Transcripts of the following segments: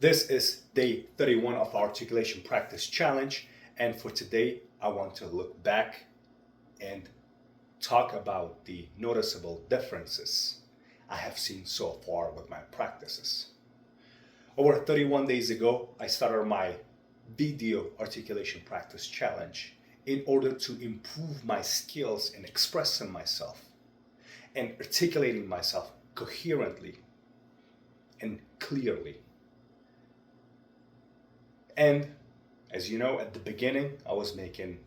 This is day 31 of our Articulation Practice Challenge, and for today, I want to look back and talk about the noticeable differences I have seen so far with my practices. Over 31 days ago, I started my video Articulation Practice Challenge in order to improve my skills in expressing myself and articulating myself coherently and clearly. And as you know, at the beginning, I was making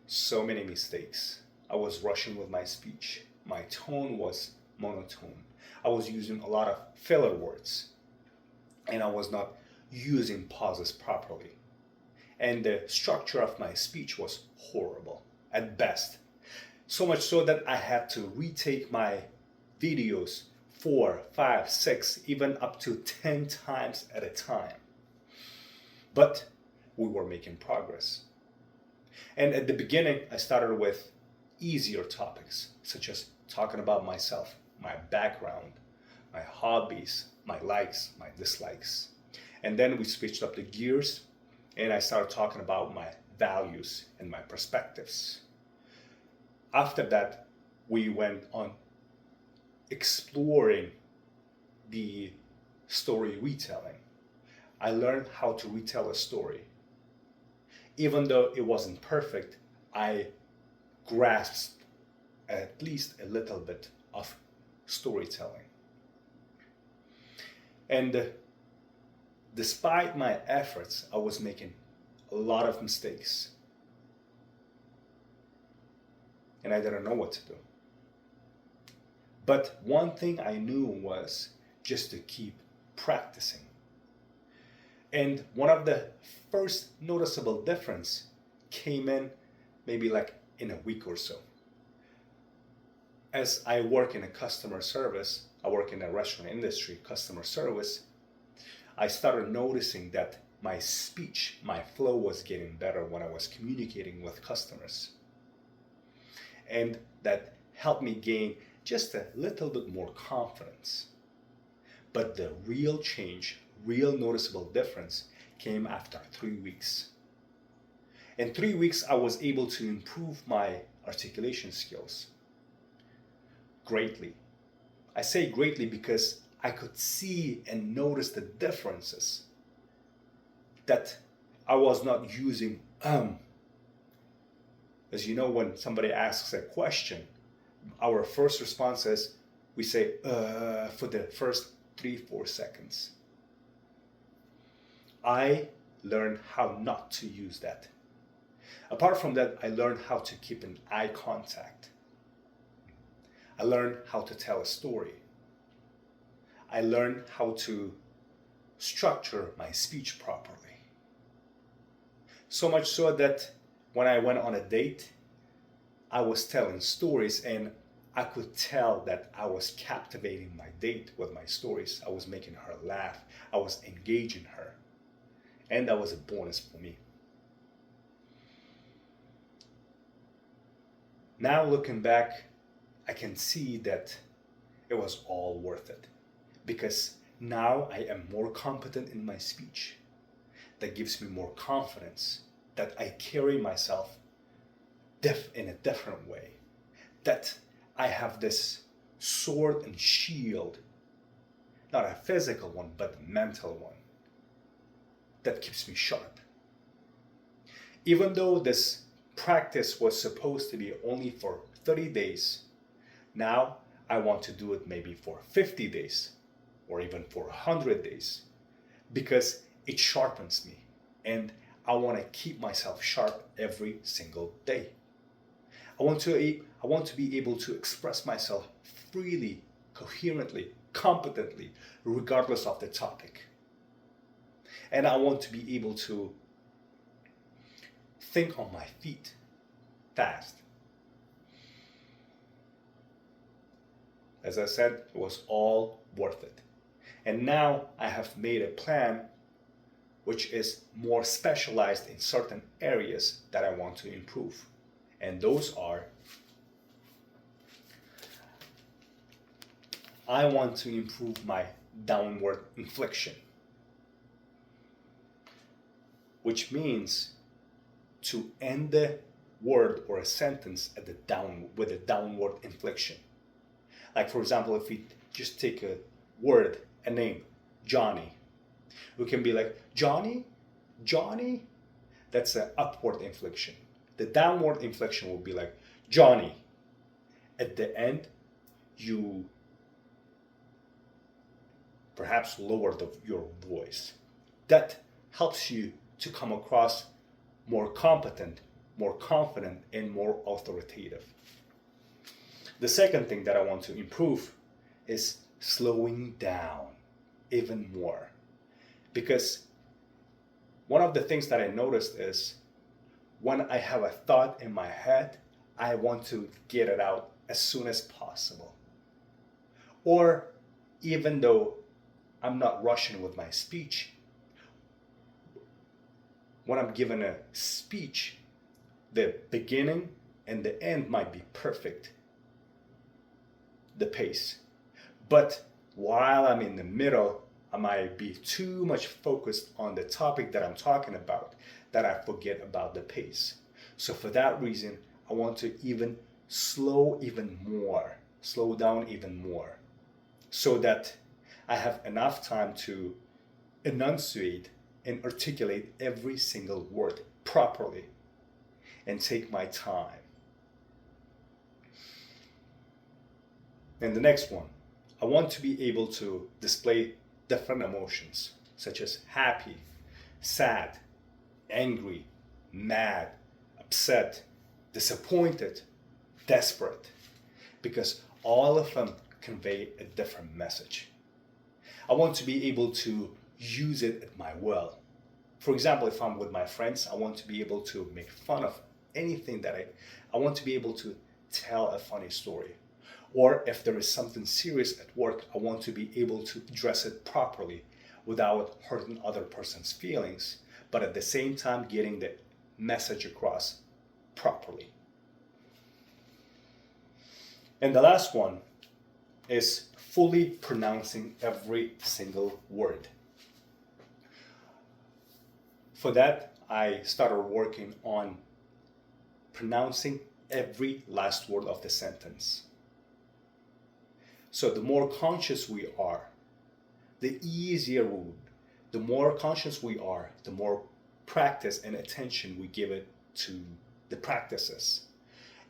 so many mistakes. I was rushing with my speech. My tone was monotone. I was using a lot of filler words. And I was not using pauses properly. And the structure of my speech was horrible at best. So much so that I had to retake my videos 4, 5, 6, even up to 10 times at a time. But we were making progress. And at the beginning, I started with easier topics, such as talking about myself, my background, my hobbies, my likes, my dislikes. And then we switched up the gears and I started talking about my values and my perspectives. After that, we went on exploring the story retelling. I learned how to retell a story. Even though it wasn't perfect, I grasped at least a little bit of storytelling. And despite my efforts, I was making a lot of mistakes. And I didn't know what to do. But one thing I knew was just to keep practicing. And one of the first noticeable difference came in maybe like in a week or so. As I work in a customer service, I work in a restaurant industry, customer service, I started noticing that my speech, my flow was getting better when I was communicating with customers. And that helped me gain just a little bit more confidence. But the real change, real noticeable difference came after 3 weeks. In 3 weeks, I was able to improve my articulation skills greatly. I say greatly because I could see and notice the differences that I was not using. As you know, when somebody asks a question, our first response is we say for the first 3-4 seconds. I learned how not to use that. Apart from that, I learned how to keep an eye contact. I learned how to tell a story. I learned how to structure my speech properly. So much so that when I went on a date, I was telling stories and I could tell that I was captivating my date with my stories. I was making her laugh. I was engaging her. And that was a bonus for me. Now looking back, I can see that it was all worth it. Because now I am more competent in my speech. That gives me more confidence. That I carry myself in a different way. That I have this sword and shield. Not a physical one, but a mental one. That keeps me sharp. Even though this practice was supposed to be only for 30 days, now I want to do it maybe for 50 days or even for 100 days because it sharpens me and I want to keep myself sharp every single day. I want to be able to express myself freely, coherently, competently, regardless of the topic. And I want to be able to think on my feet fast. As I said, it was all worth it. And now I have made a plan which is more specialized in certain areas that I want to improve. And those are, I want to improve my downward inflection. which means to end the word or a sentence at the with a downward inflection. Like for example, if we just take a word, a name, Johnny, we can be like, Johnny, Johnny. That's an upward inflection. The downward inflection will be like, Johnny. At the end, you perhaps lower your voice. That helps you to come across more competent, more confident, and more authoritative. The second thing that I want to improve is slowing down even more. Because one of the things that I noticed is when I have a thought in my head, I want to get it out as soon as possible. Or even though I'm not rushing with my speech, when I'm given a speech, the beginning and the end might be perfect, the pace. But while I'm in the middle, I might be too much focused on the topic that I'm talking about that I forget about the pace. So for that reason, I want to slow down even more, so that I have enough time to enunciate and articulate every single word properly and take my time. And the next one, I want to be able to display different emotions such as happy, sad, angry, mad, upset, disappointed, desperate, because all of them convey a different message. I want to be able to use it at my will. For example, if I'm with my friends, I want to be able to make fun of anything that I want to be able to tell a funny story. Or if there is something serious at work, I want to be able to address it properly without hurting other person's feelings, but at the same time getting the message across properly. And the last one is fully pronouncing every single word. For that, I started working on pronouncing every last word of the sentence. So the more conscious we are, the easier the more conscious we are, the more practice and attention we give it to the practices.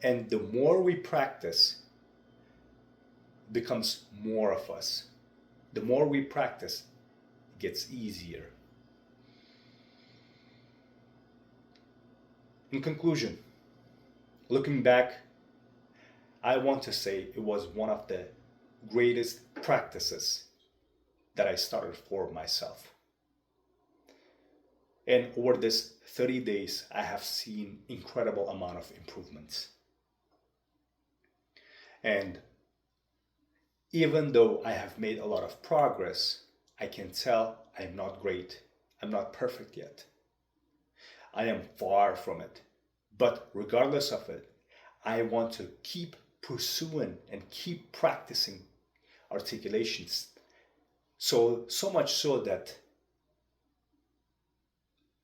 And the more we practice, becomes more of us. The more we practice, it gets easier. In conclusion, looking back, I want to say it was one of the greatest practices that I started for myself. And over this 30 days, I have seen incredible amount of improvements. And even though I have made a lot of progress, I can tell I'm not great. I'm not perfect yet. I am far from it. But regardless of it, I want to keep pursuing and keep practicing articulations. So much so that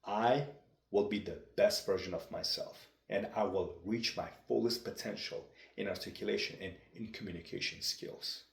I will be the best version of myself and I will reach my fullest potential in articulation and in communication skills.